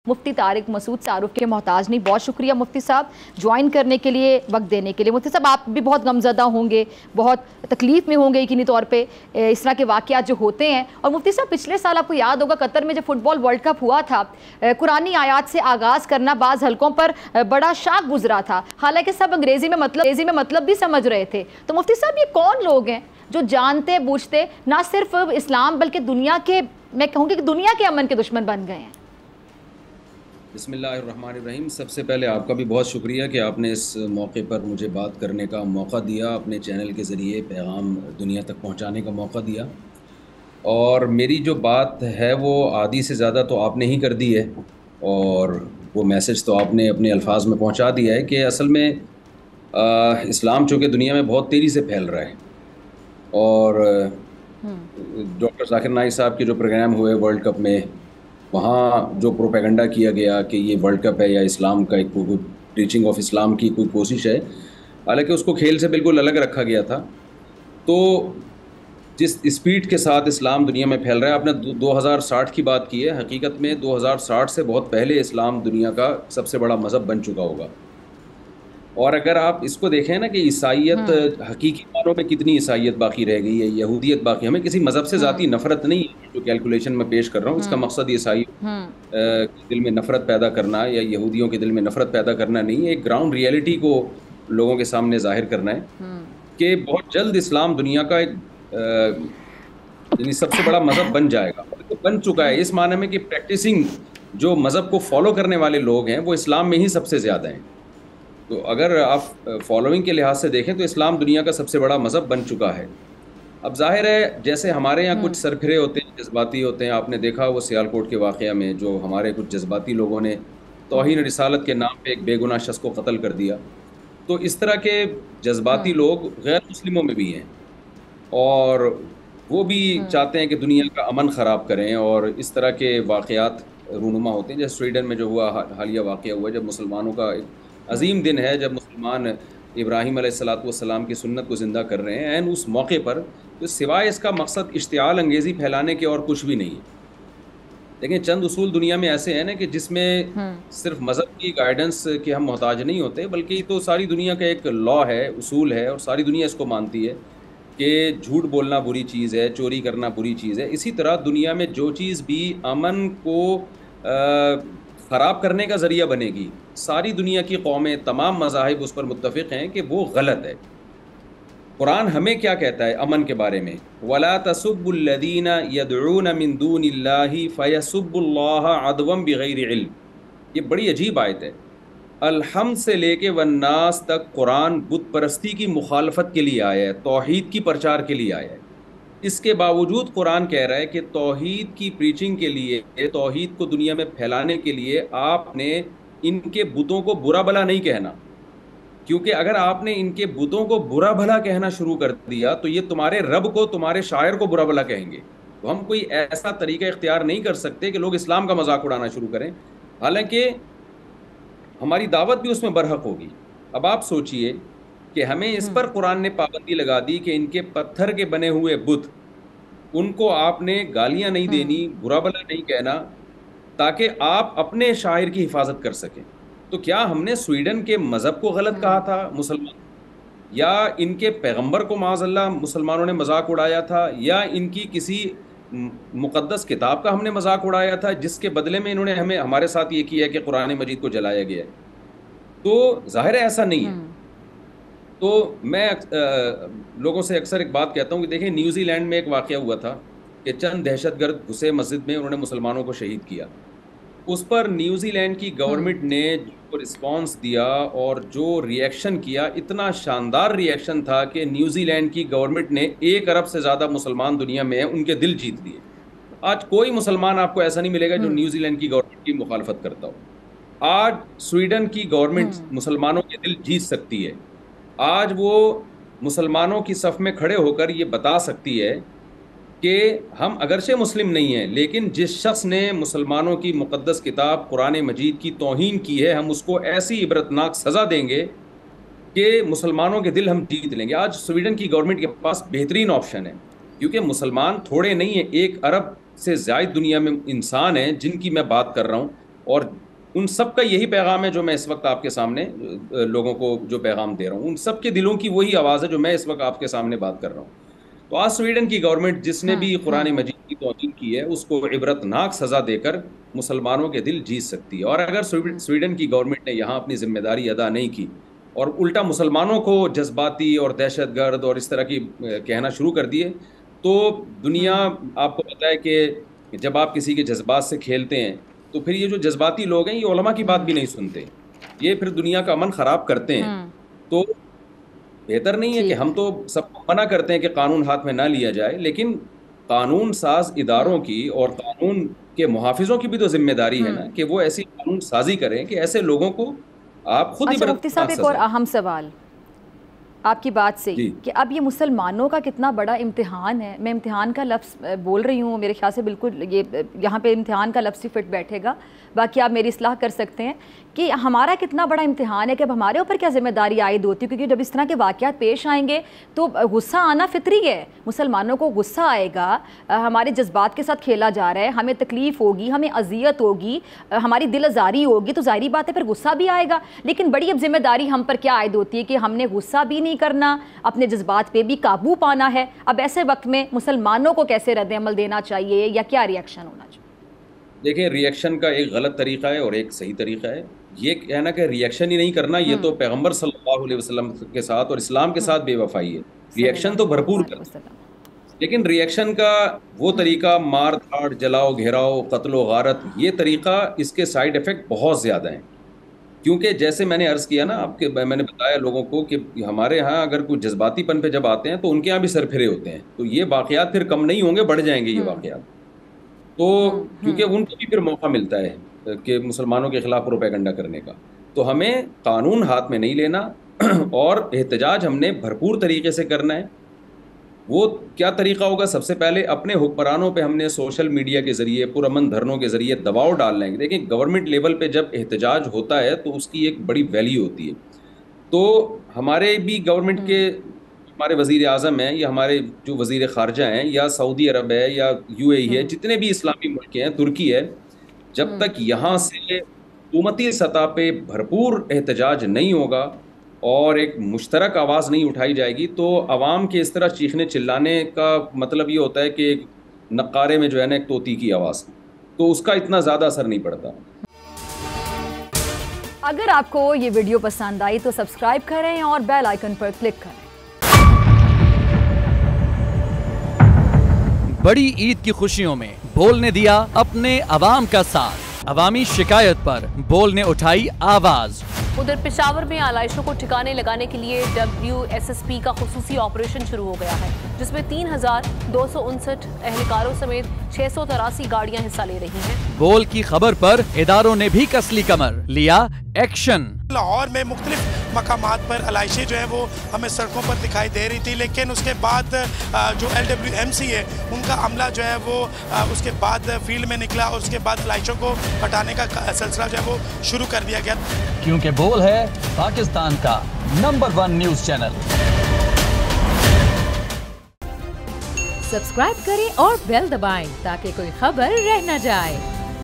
مفتی طارق مسعود تعارف کے محتاج نہیں. بہت شکریہ مفتی صاحب جوائن کرنے کے لیے, وقت دینے کے لیے. مفتی صاحب آپ بھی بہت غمزدہ ہوں گے, بہت تکلیف میں ہوں گے یقینی طور پہ اس طرح کے واقعات جو ہوتے ہیں. اور مفتی صاحب پچھلے سال آپ کو یاد ہوگا قطر میں جب فٹ بال ورلڈ کپ ہوا تھا, قرآنی آیات سے آغاز کرنا بعض حلقوں پر بڑا شاق گزرا تھا, حالانکہ سب انگریزی میں مطلب بھی سمجھ رہے تھے. تو مفتی صاحب یہ کون لوگ ہیں جو جانتے بوجھتے نہ صرف اسلام بلکہ دنیا کے, میں کہوں گی کہ دنیا کے امن کے دشمن بن گئے ہیں؟ بسم اللہ الرحمن الرحیم. سب سے پہلے آپ کا بھی بہت شکریہ کہ آپ نے اس موقع پر مجھے بات کرنے کا موقع دیا, اپنے چینل کے ذریعے پیغام دنیا تک پہنچانے کا موقع دیا. اور میری جو بات ہے وہ آدھی سے زیادہ تو آپ نے ہی کر دی ہے, اور وہ میسج تو آپ نے اپنے الفاظ میں پہنچا دیا ہے کہ اصل میں اسلام چونکہ دنیا میں بہت تیزی سے پھیل رہا ہے. اور ڈاکٹر ذاکر نائک صاحب کے جو پروگرام ہوئے ورلڈ کپ میں, وہاں جو پروپیگنڈا کیا گیا کہ یہ ورلڈ کپ ہے یا اسلام کا ایک ٹیچنگ آف اسلام کی کوئی کوشش ہے, حالانکہ اس کو کھیل سے بالکل الگ رکھا گیا تھا. تو جس اسپیڈ کے ساتھ اسلام دنیا میں پھیل رہا ہے, آپ نے 2060 کی بات کی ہے, حقیقت میں 2060 سے بہت پہلے اسلام دنیا کا سب سے بڑا مذہب بن چکا ہوگا. اور اگر آپ اس کو دیکھیں نا کہ عیسائیت حقیقی معنوں میں کتنی عیسائیت باقی رہ گئی ہے, یہودیت باقی, ہمیں کسی مذہب سے ذاتی نفرت نہیں ہے جو کیلکولیشن میں پیش کر رہا ہوں, اس کا مقصد عیسائیت کے دل میں نفرت پیدا کرنا یا یہودیوں کے دل میں نفرت پیدا کرنا نہیں ہے, ایک گراؤنڈ ریئلٹی کو لوگوں کے سامنے ظاہر کرنا ہے کہ بہت جلد اسلام دنیا کا ایک یعنی سب سے بڑا مذہب بن جائے گا, بن چکا ہے, اس معنی میں کہ پریکٹسنگ جو مذہب کو فالو کرنے والے لوگ ہیں وہ اسلام میں ہی سب سے زیادہ ہیں. تو اگر آپ فالوئنگ کے لحاظ سے دیکھیں تو اسلام دنیا کا سب سے بڑا مذہب بن چکا ہے. اب ظاہر ہے جیسے ہمارے یہاں کچھ سرپھرے ہوتے ہیں, جذباتی ہوتے ہیں, آپ نے دیکھا وہ سیالکوٹ کے واقعہ میں جو ہمارے کچھ جذباتی لوگوں نے توہین رسالت کے نام پہ ایک بے گناہ شخص کو قتل کر دیا. تو اس طرح کے جذباتی لوگ غیر مسلموں میں بھی ہیں, اور وہ بھی چاہتے ہیں کہ دنیا کا امن خراب کریں, اور اس طرح کے واقعات رونما ہوتے ہیں. جیسے سویڈن میں جو ہوا حالیہ واقعہ ہوا, جب مسلمانوں کا ایک عظیم دن ہے, جب مسلمان ابراہیم علیہ السلام کی سنت کو زندہ کر رہے ہیں, اس موقع پر تو سوائے اس کا مقصد اشتعال انگیزی پھیلانے کے اور کچھ بھی نہیں ہے. لیکن چند اصول دنیا میں ایسے ہیں نا کہ جس میں صرف مذہب کی گائیڈنس کے ہم محتاج نہیں ہوتے, بلکہ یہ تو ساری دنیا کا ایک لا ہے, اصول ہے, اور ساری دنیا اس کو مانتی ہے کہ جھوٹ بولنا بری چیز ہے, چوری کرنا بری چیز ہے. اسی طرح دنیا میں جو چیز بھی امن کو خراب کرنے کا ذریعہ بنے گی, ساری دنیا کی قومیں, تمام مذاہب اس پر متفق ہیں کہ وہ غلط ہے. قرآن ہمیں کیا کہتا ہے امن کے بارے میں؟ وَلَا تَسُبُّوا الَّذِينَ يَدْعُونَ مِن دُونِ اللَّهِ فَيَسُبُّوا اللَّهَ عَدْوًا بِغَيْرِ عِلْمٍ. یہ بڑی عجیب آیت ہے. الحمد سے لے کے والناس تک قرآن بت پرستی کی مخالفت کے لیے آیا ہے, توحید کی پرچار کے لیے آیا ہے. اس کے باوجود قرآن کہہ رہا ہے کہ توحید کی پریچنگ کے لیے, توحید کو دنیا میں پھیلانے کے لیے آپ نے ان کے بتوں کو برا بھلا نہیں کہنا, کیونکہ اگر آپ نے ان کے بتوں کو برا بھلا کہنا شروع کر دیا تو یہ تمہارے رب کو, تمہارے شاعر کو برا بھلا کہیں گے. تو ہم کوئی ایسا طریقہ اختیار نہیں کر سکتے کہ لوگ اسلام کا مذاق اڑانا شروع کریں, حالانکہ ہماری دعوت بھی اس میں برحق ہوگی. اب آپ سوچئے کہ ہمیں اس پر قرآن نے پابندی لگا دی کہ ان کے پتھر کے بنے ہوئے بت, ان کو آپ نے گالیاں نہیں دینی, برا بھلا نہیں کہنا, تاکہ آپ اپنے شاعر کی حفاظت کر سکیں. تو کیا ہم نے سویڈن کے مذہب کو غلط کہا تھا مسلمان, یا ان کے پیغمبر کو معاذ اللہ مسلمانوں نے مذاق اڑایا تھا, یا ان کی کسی مقدس کتاب کا ہم نے مذاق اڑایا تھا جس کے بدلے میں انہوں نے ہمارے ساتھ یہ کیا ہے کہ قرآن مجید کو جلایا گیا ہے؟ تو ظاہر ہے ایسا نہیں ہے. تو میں لوگوں سے اکثر ایک بات کہتا ہوں کہ دیکھیں, نیوزی لینڈ میں ایک واقعہ ہوا تھا کہ چند دہشت گرد گھسے مسجد میں, انہوں نے مسلمانوں کو شہید کیا. اس پر نیوزی لینڈ کی گورنمنٹ نے جو رسپانس دیا اور جو ری ایکشن کیا, اتنا شاندار ری ایکشن تھا کہ نیوزی لینڈ کی گورنمنٹ نے 1 ارب سے زیادہ مسلمان دنیا میں ہیں, ان کے دل جیت لیے. آج کوئی مسلمان آپ کو ایسا نہیں ملے گا جو نیوزی لینڈ کی گورنمنٹ کی مخالفت کرتا ہو. آج سویڈن کی گورنمنٹ مسلمانوں کے دل جیت سکتی ہے. آج وہ مسلمانوں کی صف میں کھڑے ہو کر یہ بتا سکتی ہے کہ ہم اگرچہ مسلم نہیں ہیں, لیکن جس شخص نے مسلمانوں کی مقدس کتاب قرآن مجید کی توہین کی ہے, ہم اس کو ایسی عبرتناک سزا دیں گے کہ مسلمانوں کے دل ہم جیت لیں گے. آج سویڈن کی گورنمنٹ کے پاس بہترین آپشن ہے, کیونکہ مسلمان تھوڑے نہیں ہیں, 1 ارب سے زائد دنیا میں انسان ہیں جن کی میں بات کر رہا ہوں, اور ان سب کا یہی پیغام ہے جو میں اس وقت آپ کے سامنے لوگوں کو جو پیغام دے رہا ہوں. ان سب کے دلوں کی وہی آواز ہے جو میں اس وقت آپ کے سامنے بات کر رہا ہوں. تو آج سویڈن کی گورنمنٹ جس نے بھی قرآن مجید کی توہین کی ہے اس کو عبرتناک سزا دے کر مسلمانوں کے دل جیت سکتی ہے. اور اگر سویڈن کی گورنمنٹ نے یہاں اپنی ذمہ داری ادا نہیں کی اور الٹا مسلمانوں کو جذباتی اور دہشت گرد اور اس طرح کی کہنا شروع کر دیے تو دنیا, آپ کو پتہ ہے کہ جب آپ کسی کے جذبات سے کھیلتے ہیں تو پھر یہ جو جذباتی لوگ ہیں یہ علماء کی بات بھی نہیں سنتے, یہ پھر دنیا کا امن خراب کرتے ہیں. تو بہتر نہیں ہے کہ ہم تو سب کو منع کرتے ہیں کہ قانون ہاتھ میں نہ لیا جائے, لیکن قانون ساز اداروں کی اور قانون کے محافظوں کی بھی تو ذمہ داری ہے نا کہ وہ ایسی قانون سازی کریں کہ ایسے لوگوں کو آپ خود اچھا مفتی صاحب ایک اور اہم سوال آپ کی بات سے کہ اب یہ مسلمانوں کا کتنا بڑا امتحان ہے. میں امتحان کا لفظ بول رہی ہوں, میرے خیال سے بالکل یہ یہاں پہ امتحان کا لفظ ہی فٹ بیٹھے گا, باقی آپ میری اصلاح کر سکتے ہیں کہ ہمارا کتنا بڑا امتحان ہے کہ اب ہمارے اوپر کیا ذمہ داری عائد ہوتی ہے, کیونکہ جب اس طرح کے واقعات پیش آئیں گے تو غصہ آنا فطری ہے. مسلمانوں کو غصہ آئے گا, ہمارے جذبات کے ساتھ کھیلا جا رہا ہے, ہمیں تکلیف ہوگی, ہمیں اذیت ہوگی, ہماری دل آزاری ہوگی, تو ظاہری بات ہے پھر غصہ بھی آئے گا. لیکن بڑی اب ذمہ داری ہم پر کیا عائد ہوتی ہے کہ ہم نے غصہ بھی نہیں کرنا, اپنے جذبات پہ بھی قابو پانا ہے. اب ایسے وقت میں مسلمانوں کو کیسے رد عمل دینا چاہیے یا کیا ریئیکشن ہونا چاہیے؟ دیکھیں, ریئیکشن کا ایک غلط طریقہ ہے اور ایک صحیح طریقہ ہے. یہ کہنا کہ ریئیکشن ہی نہیں کرنا, یہ تو پیغمبر صلی اللہ علیہ وسلم کے ساتھ اور اسلام کے ساتھ بے وفائی ہے. ریئیکشن تو بھرپور کرنا, لیکن ریئیکشن کا وہ طریقہ مار دھاڑ, جلاؤ گھیراؤ, قتل و غارت, یہ طریقہ اس کے سائیڈ ایفیکٹ بہت زیادہ ہیں. کیونکہ جیسے میں نے عرض کیا نا آپ کے, میں نے بتایا لوگوں کو کہ ہمارے ہاں اگر کوئی جذباتی پن پہ جب آتے ہیں تو ان کے یہاں بھی سر پھرے ہوتے ہیں. تو یہ واقعات پھر کم نہیں ہوں گے, بڑھ جائیں گے یہ واقعات. تو کیونکہ ان کو بھی پھر موقع ملتا ہے کہ مسلمانوں کے خلاف پروپیگنڈا کرنے کا. تو ہمیں قانون ہاتھ میں نہیں لینا اور احتجاج ہم نے بھرپور طریقے سے کرنا ہے. وہ کیا طریقہ ہوگا؟ سب سے پہلے اپنے حکمرانوں پہ ہم نے سوشل میڈیا کے ذریعے, پرامن دھرنوں کے ذریعے دباؤ ڈال لیں گے. دیکھیں, گورنمنٹ لیول پہ جب احتجاج ہوتا ہے تو اس کی ایک بڑی ویلیو ہوتی ہے. تو ہمارے بھی گورنمنٹ کے, ہمارے وزیر اعظم ہیں یا ہمارے جو وزیر خارجہ ہیں یا سعودی عرب ہے یا یو اے ای ہے, جتنے بھی اسلامی ملک ہیں, ترکی ہے, جب تک یہاں سے حکومتی سطح پہ بھرپور احتجاج نہیں ہوگا اور ایک مشترک آواز نہیں اٹھائی جائے گی تو عوام کے اس طرح چیخنے چلانے کا مطلب یہ ہوتا ہے کہ ایک نقارے میں جو ہے نا ایک طوطی کی آواز, تو اس کا اتنا زیادہ اثر نہیں پڑتا. اگر آپ کو یہ ویڈیو پسند آئی تو سبسکرائب کریں اور بیل آئیکن پر کلک کریں. بڑی عید کی خوشیوں میں بول نے دیا اپنے عوام کا ساتھ, عوامی شکایت پر بول نے اٹھائی آواز. ادھر پشاور میں آلائشوں کو ٹھکانے لگانے کے لیے WSSP کا خصوصی آپریشن شروع ہو گیا ہے, جس میں 3259 اہلکاروں سمیت 683 گاڑیاں حصہ لے رہی ہیں. بول کی خبر پر اداروں نے بھی کس لی کمر, لیا ایکشن. لاہور میں مختلف مقامات پر علائشیں جو ہیں وہ ہمیں سڑکوں پر دکھائی دے رہی تھی, لیکن اس کے بعد جو LWMC ہے ان کا عملہ جو ہے وہ اس کے بعد فیلڈ میں نکلا اور اس کے بعد علائشوں کو ہٹانے کا سلسلہ جو ہے وہ شروع کر دیا گیا. کیونکہ بول ہے پاکستان کا نمبر 1 نیوز چینل. سبسکرائب کریں اور بیل دبائیں تاکہ کوئی خبر رہ نہ جائے.